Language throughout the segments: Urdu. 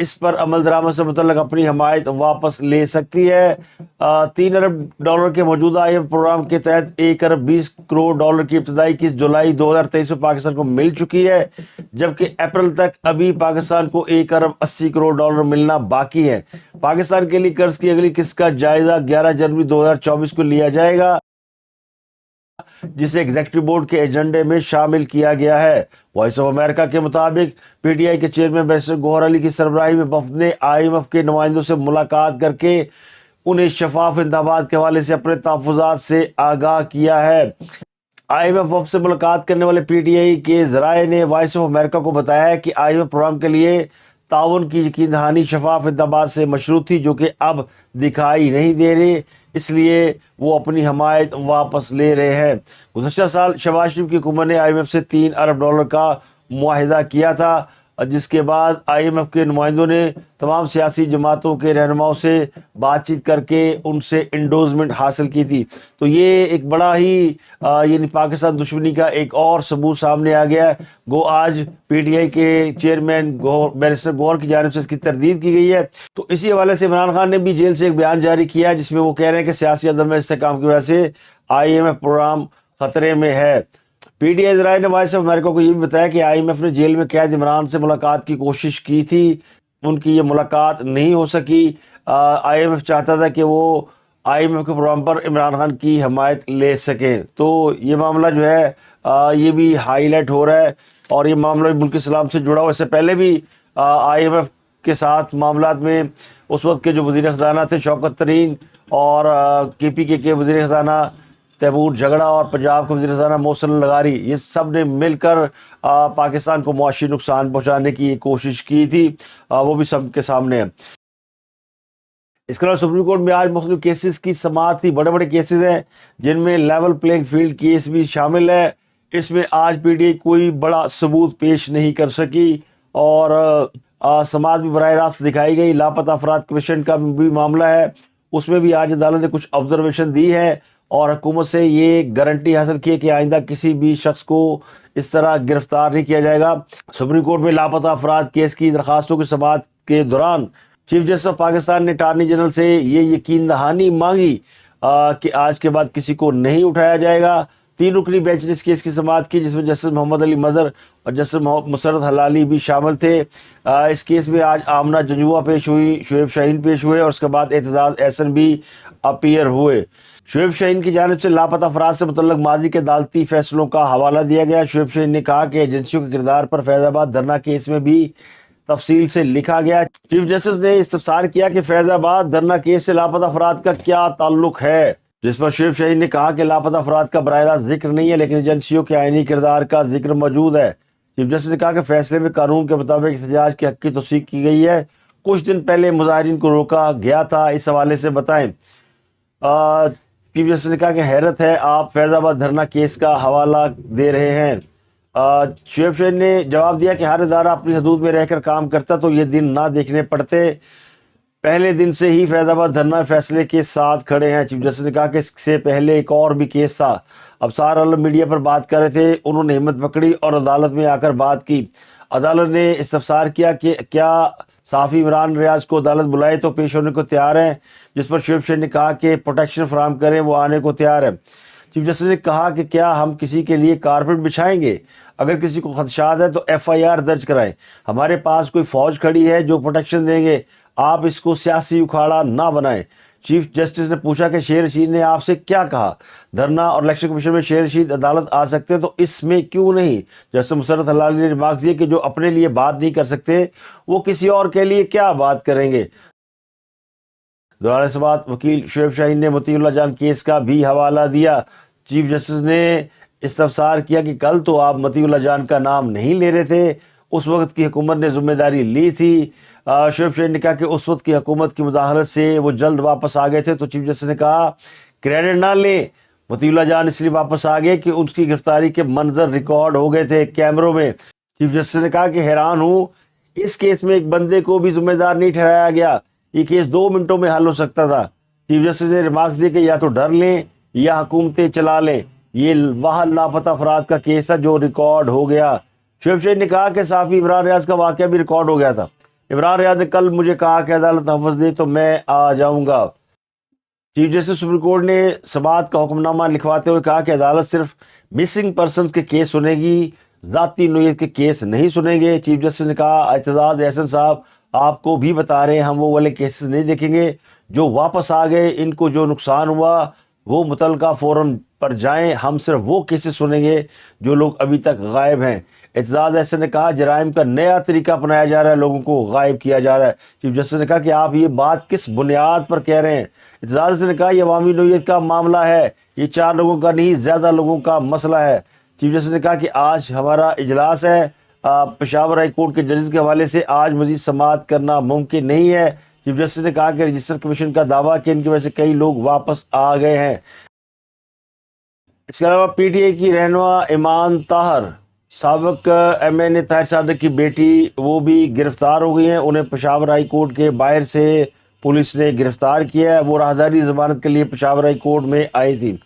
اس پر عمل درآمد سے متعلق اپنی حمایت واپس لے سکتی ہے۔ 3 ارب ڈالر کے موجودہ IMF پروگرام کے تحت 1 ارب 20 کروڑ ڈالر کی ابتدائی قسط جولائی 2023 میں پاکستان کو مل چکی ہے، جبکہ اپریل تک ابھی پاکستان کو 1 ارب 80 کروڑ ڈالر ملنا باقی ہے۔ پاکستان کے لیے قرض کی اگلی قسط کا جائزہ 11 جنوری 2024 کو لیا جائے گا، جسے ایگزیکٹو بورڈ کے ایجنڈے میں شامل کیا گیا ہے۔ وائس آف امریکہ کے مطابق PTI کے چیئرمین بیرسٹر گوہر علی کی سربراہی میں وفد نے IMF کے نمائندوں سے ملاقات کر کے انہیں شفاف انتخابات کے حوالے سے اپنے تحفظات سے آگاہ کیا ہے۔ IMF وفد سے ملاقات کرنے والے PTI کے ذرائع نے وائس آف امریکہ کو بتایا کہ IMF پروگرام کے لیے تعاون کی یقین دہانی شفاف انتخابات سے مشروط تھی، جو کہ اب دکھائی نہیں دے رہے، اس لیے وہ اپنی حمایت واپس لے رہے ہیں۔ گزشتہ سال شہباز شریف کی حکومت نے IMF سے 3 ارب ڈالر کا معاہدہ کیا تھا، جس کے بعد IMF کے نمائندوں نے تمام سیاسی جماعتوں کے رہنماؤں سے بات چیت کر کے ان سے انڈوزمنٹ حاصل کی تھی۔ تو یہ ایک بڑا ہی یعنی پاکستان دشمنی کا ایک اور ثبوت سامنے آ گیا ہے۔ گو آج PTI کے چیئرمین بیرسٹر گوہر کی جانب سے اس کی تردید کی گئی ہے۔ تو اسی حوالے سے عمران خان نے بھی جیل سے ایک بیان جاری کیا ہے، جس میں وہ کہہ رہے ہیں کہ سیاسی عدم استحکام کی وجہ سے IMF پروگرام خطرے میں ہے۔ PTI ذرائع نے وائس آف امریکہ کو یہ بھی بتایا کہ IMF نے جیل میں قید عمران سے ملاقات کی کوشش کی تھی، ان کی یہ ملاقات نہیں ہو سکی۔ IMF چاہتا تھا کہ وہ IMF کے پروگرام پر عمران خان کی حمایت لے سکیں۔ تو یہ معاملہ جو ہے یہ بھی ہائی لائٹ ہو رہا ہے، اور یہ معاملہ ملک اسلام سے جڑا ہوا۔ اس سے پہلے بھی IMF کے ساتھ معاملات میں اس وقت کے جو وزیر خزانہ تھے شوکت ترین، اور KPK کے وزیر خزانہ تیمور جھگڑا، اور پنجاب کے وزیر خزانہ محسن لغاری، یہ سب نے مل کر پاکستان کو معاشی نقصان پہنچانے کی کوشش کی تھی، وہ بھی سب کے سامنے ہے۔ اس کے علاوہ سپریم کورٹ میں آج مختلف کیسز کی سماعت تھی، بڑے بڑے کیسز ہیں جن میں لیول پلینگ فیلڈ کیس بھی شامل ہے۔ اس میں آج PTI کوئی بڑا ثبوت پیش نہیں کر سکی، اور سماعت بھی براہ راست دکھائی گئی۔ لاپتہ افراد کمیشن کا بھی معاملہ ہے، اس میں بھی آج عدالت نے کچھ آبزرویشن دی ہے، اور حکومت سے یہ گارنٹی حاصل کی کہ آئندہ کسی بھی شخص کو اس طرح گرفتار نہیں کیا جائے گا۔ سپریم کورٹ میں لاپتہ افراد کیس کی درخواستوں کی سماعت کے دوران چیف جسٹس آف پاکستان نے اٹارنی جنرل سے یہ یقین دہانی مانگی کہ آج کے بعد کسی کو نہیں اٹھایا جائے گا۔ 3 رکنی بینچ نے اس کیس کی سماعت کی، جس میں جسٹس محمد علی مظہر اور جسٹس مسرت حلالی بھی شامل تھے۔ اس کیس میں آج آمنہ جنجوعہ پیش ہوئی، شعیب شاہین پیش ہوئے، اور اس کے بعد اعتزاز احسن بھی اپیئر ہوئے۔ شعیب شاہین کی جانب سے لاپتہ افراد سے متعلق ماضی کے عدالتی فیصلوں کا حوالہ دیا گیا۔ شعیب شاہین نے کہا کہ ایجنسیوں کے کردار پر فیض آباد دھرنا کیس میں بھی تفصیل سے لکھا گیا۔ چیف جسٹس نے استفسار کیا کہ فیض آباد دھرنا کیس سے لاپتہ افراد کا کیا تعلق ہے، جس پر شعیب شاہین نے کہا کہ لاپتہ افراد کا براہ راست ذکر نہیں ہے، لیکن ایجنسیوں کے آئینی کردار کا ذکر موجود ہے۔ چیف جسٹس نے کہا کہ فیصلے میں قانون کے مطابق احتجاج کے حق کی توثیق کی گئی ہے۔ کچھ دن پہلے مظاہرین کو روکا گیا تھا، اس حوالے سے بتائیں۔ چیف جسٹس نے کہا کہ حیرت ہے آپ فیض آباد دھرنا کیس کا حوالہ دے رہے ہیں۔ شعیب شاہین نے جواب دیا کہ ہر ادارہ اپنی حدود میں رہ کر کام کرتا تو یہ دن نہ دیکھنے پڑتے، پہلے دن سے ہی فیض آباد دھرنا فیصلے کے ساتھ کھڑے ہیں۔ چیف جسٹس نے کہا کہ اس سے پہلے ایک اور بھی کیس تھا، ابصار عالم میڈیا پر بات کر رہے تھے، انہوں نے ہمت پکڑی اور عدالت میں آ کر بات کی۔ عدالت نے استفسار کیا کہ کیا صحافی عمران ریاض کو عدالت بلائے تو پیش ہونے کو تیار ہیں، جس پر شعیب شاہین نے کہا کہ پروٹیکشن فراہم کریں، وہ آنے کو تیار ہے۔ چیف جسٹس نے کہا کہ کیا ہم کسی کے لیے کارپیٹ بچھائیں گے؟ اگر کسی کو خدشات ہے تو FIR درج کرائیں، ہمارے پاس کوئی فوج کھڑی ہے جو پروٹیکشن دیں گے، آپ اس کو سیاسی اکھاڑا نہ بنائیں۔ چیف جسٹس نے پوچھا کہ شیر رشید نے آپ سے کیا کہا؟ دھرنا اور الیکشن کمیشن میں شیر رشید عدالت آ سکتے تو اس میں کیوں نہیں؟ جسٹس مسرت حلالی نے ریمارکس دیے کہ جو اپنے لیے بات نہیں کر سکتے وہ کسی اور کے لیے کیا بات کریں گے۔ دوران سماعت وکیل شعیب شاہین نے مطیع اللہ جان کیس کا بھی حوالہ دیا۔ چیف جسٹس نے استفسار کیا کہ کل تو آپ مطیع اللہ جان کا نام نہیں لے رہے تھے، اس وقت کی حکومت نے ذمہ داری لی تھی۔ شعیب شاہین نے کہا کہ اس وقت کی حکومت کی مداخلت سے وہ جلد واپس آ گئے تھے، تو چیف جسٹس نے کہا کریڈٹ نہ لیں، مطیع اللہ جان اس لیے واپس آ گئے کہ ان کی گرفتاری کے منظر ریکارڈ ہو گئے تھے کیمروں میں۔ چیف جسٹس نے کہا کہ حیران ہوں اس کیس میں ایک بندے کو بھی ذمہ دار نہیں ٹھہرایا گیا، یہ کیس 2 منٹوں میں حل ہو سکتا تھا۔ چیف جسٹس نے ریمارکس دیے کہ یا تو ڈر لیں یا حکومتیں چلا لیں، یہ وہاں لاپتہ افراد کا کیس ہے جو ریکارڈ ہو گیا۔ شعیب شاہین نے کہا کہ صحافی عمران ریاض کا واقعہ بھی ریکارڈ ہو گیا تھا، عمران ریاض نے کل مجھے کہا کہ عدالت نفذ دے تو میں آ جاؤں گا۔ چیف جسٹس سپریم کورٹ نے سماعت کا حکم نامہ لکھواتے ہوئے کہا کہ عدالت صرف مسنگ پرسنز کے کیس سنے گی، ذاتی نوعیت کے کیس نہیں سنیں گے۔ چیف جسٹس نے کہا اعتزاز احسن صاحب آپ کو بھی بتا رہے ہیں ہم وہ والے کیسز نہیں دیکھیں گے جو واپس آ گئے، ان کو جو نقصان ہوا وہ متعلقہ فورم پر جائیں، ہم صرف وہ کیسز سنیں گے جو لوگ ابھی تک غائب ہیں۔ اعتزاز احسن نے کہا جرائم کا نیا طریقہ اپنایا جا رہا ہے، لوگوں کو غائب کیا جا رہا ہے۔ چیف جسٹس نے کہا کہ آپ یہ بات کس بنیاد پر کہہ رہے ہیں؟ اعتزاز احسن نے کہا یہ عوامی نوعیت کا معاملہ ہے، یہ 4 لوگوں کا نہیں زیادہ لوگوں کا مسئلہ ہے۔ چیف جسٹس نے کہا کہ آج ہمارا اجلاس ہے، پشاور ہائی کورٹ کے ججز کے حوالے سے آج مزید سماعت کرنا ممکن نہیں ہے۔ چیف جسٹس نے کہا کہ رجسٹر کمیشن کا دعویٰ کہ ان کی وجہ سے کئی لوگ واپس آ گئے ہیں۔ اس کے علاوہ پی ٹی آئی کی رہنما ایمان طاہر، سابق M N A Tahir Sadiq کی بیٹی، وہ بھی گرفتار ہو گئی ہیں۔ انہیں پشاور ہائی کورٹ کے باہر سے پولیس نے گرفتار کیا ہے۔ وہ راہداری ضمانت کے لیے پشاور ہائی کورٹ میں آئی تھی۔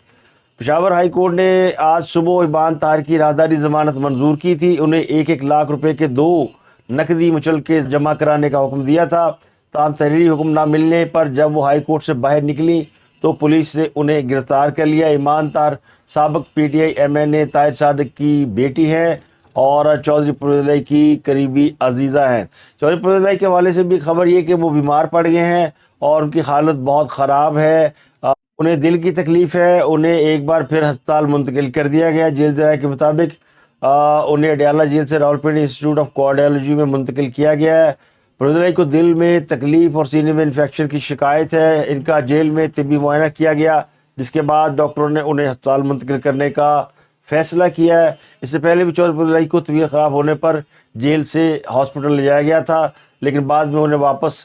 پشاور ہائی کورٹ نے آج صبح ایمان طاہر کی راہداری ضمانت منظور کی تھی۔ انہیں 1 لاکھ روپے کے 2 نقدی مچلقے جمع کرانے کا حکم دیا تھا۔ تاہم تحریری حکم نہ ملنے پر جب وہ ہائی کورٹ سے باہر نکلی تو پولیس نے انہیں گرفتار کر لیا۔ ایمان طاہر سابق P T I M N A Tahir Sadiq کی بیٹی ہیں اور چودھری پرویز الہی کی قریبی عزیزہ ہیں۔ چودھری پرویز الہی کے حوالے سے بھی خبر یہ کہ وہ بیمار پڑ گئے ہیں اور ان کی حالت بہت خراب ہے، انہیں دل کی تکلیف ہے، انہیں ایک بار پھر ہسپتال منتقل کر دیا گیا۔ جیل ذرائع کے مطابق انہیں اڈیالہ جیل سے راولپنڈی انسٹیٹیوٹ آف کارڈیالوجی میں منتقل کیا گیا ہے۔ پرویز الہی کو دل میں تکلیف اور سینے میں انفیکشن کی شکایت ہے۔ ان کا جیل میں طبی معائنہ کیا گیا جس کے بعد ڈاکٹروں نے انہیں ہسپتال منتقل کرنے کا فیصلہ کیا ہے۔ اس سے پہلے بھی چودھری پرویز الہی کو طبیعت خراب ہونے پر جیل سے ہاسپٹل لے جایا گیا تھا، لیکن بعد میں انہیں واپس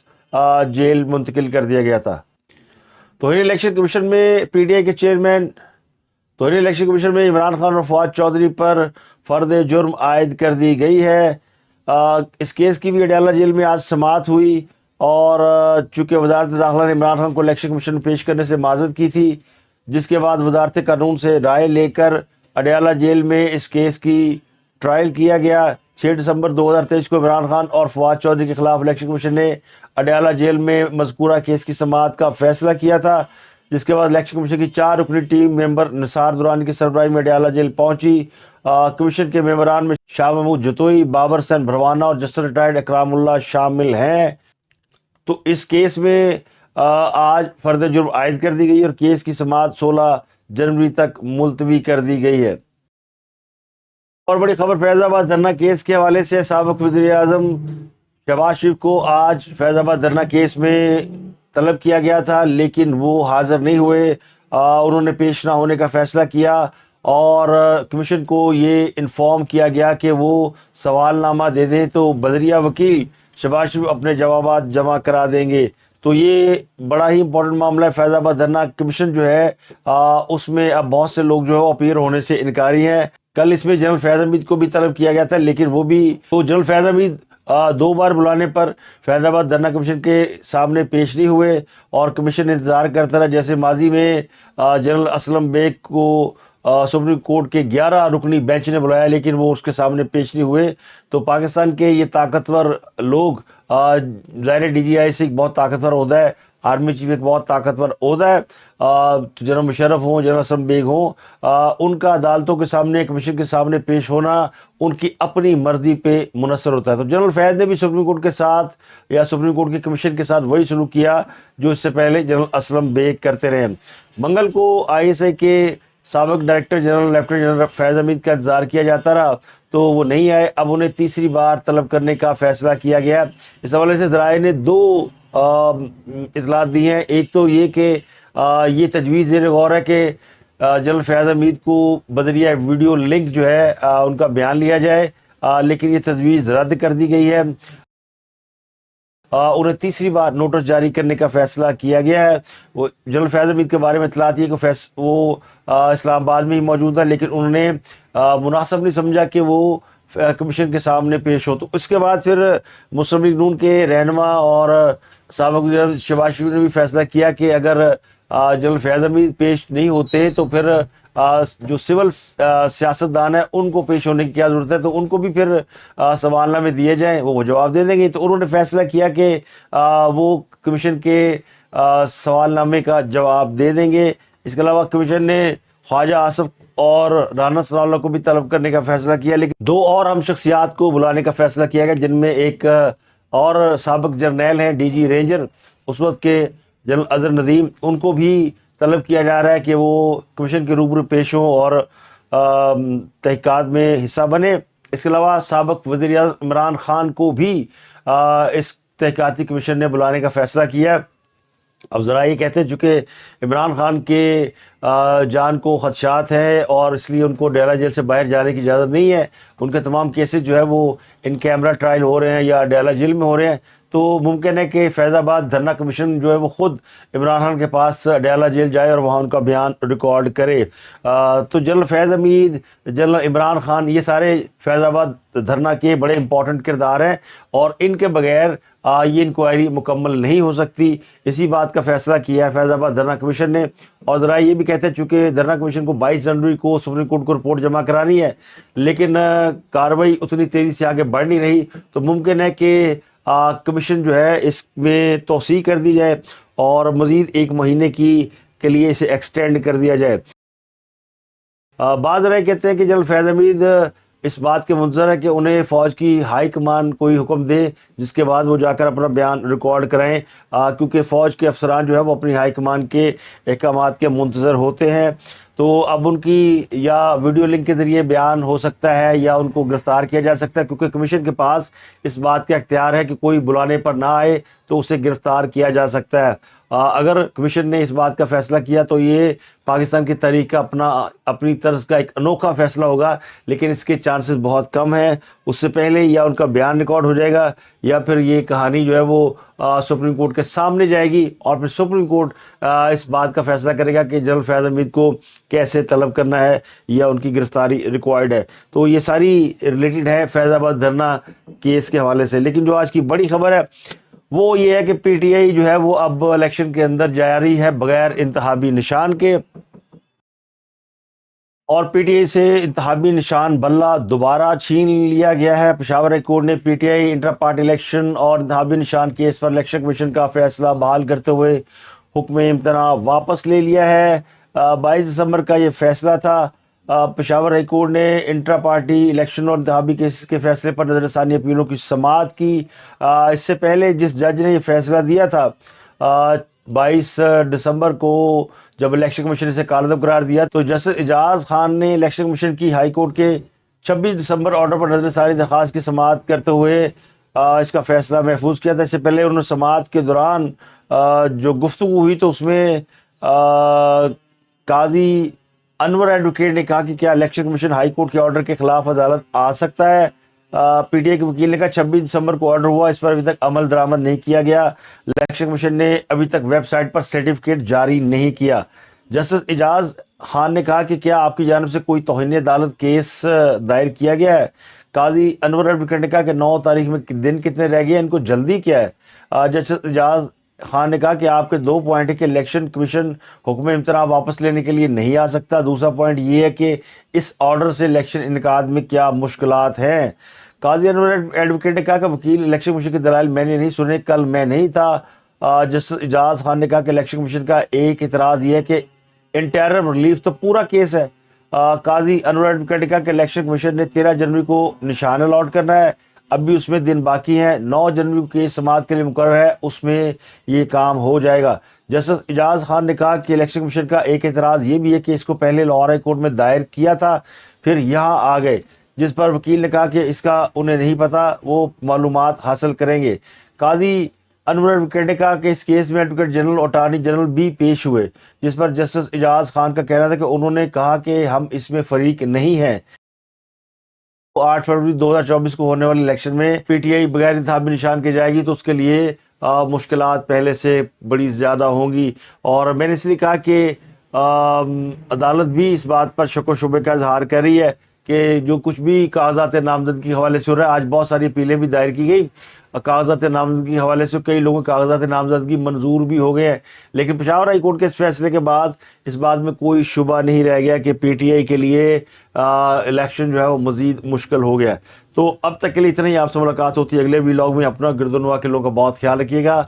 جیل منتقل کر دیا گیا تھا۔ توہین الیکشن کمیشن میں پی ٹی آئی کے چیئرمین توہین الیکشن کمیشن میں عمران خان اور فواد چودھری پر فرد جرم عائد کر دی گئی ہے۔ اس کیس کی بھی اڈیالہ جیل میں آج سماعت ہوئی اور چونکہ وزارت داخلہ نے عمران خان کو الیکشن کمیشن میں پیش کرنے سے معذرت کی تھی، جس کے بعد وزارت قانون سے رائے لے کر اڈیالہ جیل میں اس کیس کی ٹرائل کیا گیا۔ 6 دسمبر 2023 کو عمران خان اور فواد چودھری کے خلاف الیکشن کمیشن نے اڈیالہ جیل میں مذکورہ کیس کی سماعت کا فیصلہ کیا تھا، جس کے بعد الیکشن کمیشن کی 4 رکنی ٹیم ممبر نثار دورانی کی سربراہی میں اڈیالہ جیل پہنچی۔ کمیشن کے ممبران میں شاہ محمود جتوئی، بابر حسین بھروانہ اور جسٹس ریٹائرڈ اکرام اللہ شامل ہیں۔ تو اس کیس میں آج فرد جرم عائد کر دی گئی اور کیس کی سماعت 16 جنوری تک ملتوی کر دی گئی ہے۔ اور بڑی خبر فیض آباد دھرنا کیس کے حوالے سے، سابق وزیر اعظم شہباز شریف کو آج فیض آباد دھرنا کیس میں طلب کیا گیا تھا لیکن وہ حاضر نہیں ہوئے، انہوں نے پیش نہ ہونے کا فیصلہ کیا اور کمیشن کو یہ انفارم کیا گیا کہ وہ سوال نامہ دے دیں تو بذریعہ وکیل شہباز شریف اپنے جوابات جمع کرا دیں گے۔ تو یہ بڑا ہی امپورٹنٹ معاملہ ہے۔ فیض آباد دھرنا کمیشن جو ہے اس میں اب بہت سے لوگ جو ہے اپیئر ہونے سے انکاری ہیں۔ کل اس میں جنرل فیض حمید کو بھی طلب کیا گیا تھا لیکن وہ بھی جنرل فیض حمید 2 بار بلانے پر فیض آباد دھرنا کمیشن کے سامنے پیش نہیں ہوئے اور کمیشن انتظار کرتا رہا۔ جیسے ماضی میں جنرل اسلم بیگ کو سپریم کورٹ کے 11 رکنی بینچ نے بلایا لیکن وہ اس کے سامنے پیش نہیں ہوئے۔ تو پاکستان کے یہ طاقتور لوگ، ظاہر ڈی جی آئی سے ایک بہت طاقتور عہدہ ہے، آرمی چیف ایک بہت طاقتور عہدہ ہے، جنرل مشرف ہوں، جنرل اسلم بیگ ہوں، ان کا عدالتوں کے سامنے، کمیشن کے سامنے پیش ہونا ان کی اپنی مرضی پہ منحصر ہوتا ہے۔ تو جنرل فیض نے بھی سپریم کورٹ کے ساتھ یا سپریم کورٹ کے کمیشن کے ساتھ وہی سلوک کیا جو اس سے پہلے جنرل اسلم بیگ کرتے رہے۔ منگل کو آئی ایس آئی کے سابق ڈائریکٹر جنرل لیفٹیننٹ جنرل فیض حمید کا انتظار کیا جاتا رہا تو وہ نہیں آئے۔ اب انہیں تیسری بار طلب کرنے کا فیصلہ کیا گیا۔ اس حوالے سے ذرائع نے 2 اطلاعات دی ہیں۔ ایک تو یہ کہ یہ تجویز زیر غور ہے کہ جنرل فیض حمید کو بذریعہ ویڈیو لنک جو ہے ان کا بیان لیا جائے، لیکن یہ تجویز رد کر دی گئی ہے۔ انہیں تیسری بار نوٹس جاری کرنے کا فیصلہ کیا گیا ہے۔ وہ جنرل فیض حمید کے بارے میں اطلاعات یہ کہ وہ اسلام آباد میں ہی موجود ہے لیکن انہوں نے مناسب نہیں سمجھا کہ وہ کمیشن کے سامنے پیش ہو۔ تو اس کے بعد پھر مسلم لیگ نون کے رہنما اور سابق وزیر اعظم شہباز شریف نے بھی فیصلہ کیا کہ اگر جنرل فیض حمید پیش نہیں ہوتے تو پھر جو سول سیاستدان ہیں ان کو پیش ہونے کی کیا ضرورت ہے، تو ان کو بھی پھر سوال نامے دیے جائیں، وہ جواب دے دیں گے۔ تو انہوں نے فیصلہ کیا کہ وہ کمیشن کے سوال نامے کا جواب دے دیں گے۔ اس کے علاوہ کمیشن نے خواجہ آصف اور رانا ثناء اللہ کو بھی طلب کرنے کا فیصلہ کیا، لیکن 2 اور اہم شخصیات کو بلانے کا فیصلہ کیا گیا، جن میں ایک اور سابق جرنیل ہیں ڈی جی رینجر اس وقت کے جنرل اظہر ندیم، ان کو بھی طلب کیا جا رہا ہے کہ وہ کمیشن کے روبرو پیش ہوں اور تحقیقات میں حصہ بنے۔ اس کے علاوہ سابق وزیر اعظم عمران خان کو بھی اس تحقیقاتی کمیشن نے بلانے کا فیصلہ کیا ہے۔ اب ذرا یہ کہتے ہیں چونکہ عمران خان کے جان کو خدشات ہیں اور اس لیے ان کو ڈیلا جیل سے باہر جانے کی اجازت نہیں ہے، ان کے تمام کیسز جو ہے وہ ان کیمرہ ٹرائل ہو رہے ہیں یا ڈیلا جیل میں ہو رہے ہیں، تو ممکن ہے کہ فیض آباد دھرنا کمیشن جو ہے وہ خود عمران خان کے پاس ڈیلا جیل جائے اور وہاں ان کا بیان ریکارڈ کرے۔ تو جنرل فیض حمید، جنرل عمران خان، یہ سارے فیض آباد دھرنا کے بڑے امپورٹنٹ کردار ہیں اور ان کے بغیر یہ انکوائری مکمل نہیں ہو سکتی۔ اسی بات کا فیصلہ کیا ہے فیض آباد دھرنا کمیشن نے، اور ذرا یہ بھی کہتے ہیں چونکہ دھرنا کمیشن کو 22 جنوری کو سپریم کورٹ کو رپورٹ جمع کرانی ہے، لیکن کارروائی اتنی تیزی سے آگے بڑھ نہیں رہی، تو ممکن ہے کہ کمیشن جو ہے اس میں توسیع کر دی جائے اور مزید 1 مہینے کے لیے اسے ایکسٹینڈ کر دیا جائے۔ بعض رائے کہتے ہیں کہ جنرل فیض حمید اس بات کے منتظر ہے کہ انہیں فوج کی ہائی کمان کوئی حکم دے جس کے بعد وہ جا کر اپنا بیان ریکارڈ کریں، کیونکہ فوج کے افسران جو ہے وہ اپنی ہائی کمان کے احکامات کے منتظر ہوتے ہیں۔ تو اب ان کی یا ویڈیو لنک کے ذریعے بیان ہو سکتا ہے یا ان کو گرفتار کیا جا سکتا ہے، کیونکہ کمیشن کے پاس اس بات کا اختیار ہے کہ کوئی بلانے پر نہ آئے تو اسے گرفتار کیا جا سکتا ہے۔ اگر کمیشن نے اس بات کا فیصلہ کیا تو یہ پاکستان کی تاریخ کا اپنی طرز کا ایک انوکھا فیصلہ ہوگا، لیکن اس کے چانسز بہت کم ہیں۔ اس سے پہلے یا ان کا بیان ریکارڈ ہو جائے گا یا پھر یہ کہانی جو ہے وہ سپریم کورٹ کے سامنے جائے گی اور پھر سپریم کورٹ اس بات کا فیصلہ کرے گا کہ جنرل فیض حمید کو کیسے طلب کرنا ہے یا ان کی گرفتاری ریکوائرڈ ہے۔ تو یہ ساری ریلیٹڈ ہے فیض آباد دھرنا کیس کے حوالے سے۔ لیکن جو آج کی بڑی خبر ہے وہ یہ ہے کہ پی ٹی آئی جو ہے وہ اب الیکشن کے اندر جاری ہے بغیر انتخابی نشان کے، اور پی ٹی آئی سے انتخابی نشان بلہ دوبارہ چھین لیا گیا ہے۔ پشاور ہائی کورٹ نے پی ٹی آئی انٹرا پارٹی الیکشن اور انتخابی نشان کیس پر الیکشن کمیشن کا فیصلہ بحال کرتے ہوئے حکم امتناع واپس لے لیا ہے۔ 22 دسمبر کا یہ فیصلہ تھا۔ پشاور ہائی کورٹ نے انٹرا پارٹی الیکشن اور انتخابی کیس کے فیصلے پر نظر ثانی اپیلوں کی سماعت کی۔ اس سے پہلے جس جج نے یہ فیصلہ دیا تھا 22 دسمبر کو جب الیکشن کمیشن نے اسے کالعدم قرار دیا، تو جسٹس اعجاز خان نے الیکشن کمیشن کی ہائی کورٹ کے 26 دسمبر آرڈر پر نظر ثانی درخواست کی سماعت کرتے ہوئے اس کا فیصلہ محفوظ کیا تھا۔ اس سے پہلے انہوں نے سماعت کے دوران جو گفتگو ہوئی تو اس میں قاضی انور ایڈوکیٹ نے کہا کہ کیا الیکشن کمیشن ہائی کورٹ کے آرڈر کے خلاف عدالت آ سکتا ہے۔ پی ٹی آئی کے وکیل نے کہا 26 دسمبر کو آرڈر ہوا، اس پر ابھی تک عمل درآمد نہیں کیا گیا۔ الیکشن کمیشن نے ابھی تک ویب سائٹ پر سرٹیفکیٹ جاری نہیں کیا۔ جسٹس اعجاز خان نے کہا کہ کیا آپ کی جانب سے کوئی توہین عدالت کیس دائر کیا گیا ہے۔ قاضی انور ایڈوکیٹ نے کہا کہ 9 تاریخ میں دن کتنے رہ گئے، ان کو جلدی کیا ہے۔ جسٹس اعجاز خان نے کہا کہ آپ کے 2 پوائنٹ ہے کہ الیکشن کمیشن حکم امتناع واپس لینے کے لیے نہیں آ سکتا۔ دوسرا پوائنٹ یہ ہے کہ اس آرڈر سے الیکشن انعقاد میں کیا مشکلات ہیں۔ قاضی انور ایڈوکیٹ نے کہا کہ وکیل الیکشن کمیشن کے دلائل میں نے نہیں سنے، کل میں نہیں تھا۔ جسٹس اعجاز خان نے کہا کہ الیکشن کمیشن کا ایک اعتراض یہ ہے کہ انٹرم ریلیف تو پورا کیس ہے۔ قاضی انور ایڈوکیٹ نے کہا کہ الیکشن کمیشن نے 13 جنوری کو نشان الاٹ کرنا ہے، اب بھی اس میں دن باقی ہیں۔ 9 جنوری کو کیس سماعت کے لیے مقرر ہے، اس میں یہ کام ہو جائے گا۔ جسٹس اعجاز خان نے کہا کہ الیکشن کمیشن کا ایک اعتراض یہ بھی ہے کہ اس کو پہلے لاہور ہائی کورٹ میں دائر کیا تھا پھر یہاں آ گئے، جس پر وکیل نے کہا کہ اس کا انہیں نہیں پتا، وہ معلومات حاصل کریں گے۔ قاضی انور ایڈوکیٹ نے کہا کہ اس کیس میں ایڈوکیٹ جنرل اور اٹارنی جنرل بھی پیش ہوئے، جس پر جسٹس اعجاز خان کا کہنا تھا کہ انہوں نے کہا کہ ہم اس میں فریق نہیں ہیں۔ 8 فروری 2024 کو ہونے والے الیکشن میں پی ٹی آئی بغیر انتخابی نشان کے جائے گی تو اس کے لیے مشکلات پہلے سے بڑی زیادہ ہوں گی، اور میں نے اس لیے کہا کہ عدالت بھی اس بات پر شک و شبے کا اظہار کر رہی ہے کہ جو کچھ بھی کاغذات نامزدگی کے حوالے سے ہو رہا ہے، آج بہت ساری اپیلیں بھی دائر کی گئی۔ کاغذات نامزدگی کے حوالے سے کئی لوگوں کے کاغذات نامزدگی منظور بھی ہو گئے ہیں، لیکن پشاور ہائی کورٹ کے اس فیصلے کے بعد اس بات میں کوئی شبہ نہیں رہ گیا کہ پی ٹی آئی کے لیے الیکشن جو ہے وہ مزید مشکل ہو گیا ہے۔ تو اب تک کے لیے اتنا ہی، آپ سے ملاقات ہوتی ہے اگلے ویلاگ میں۔ اپنا گردنوا کے لوگوں کا بہت خیال رکھیے گا۔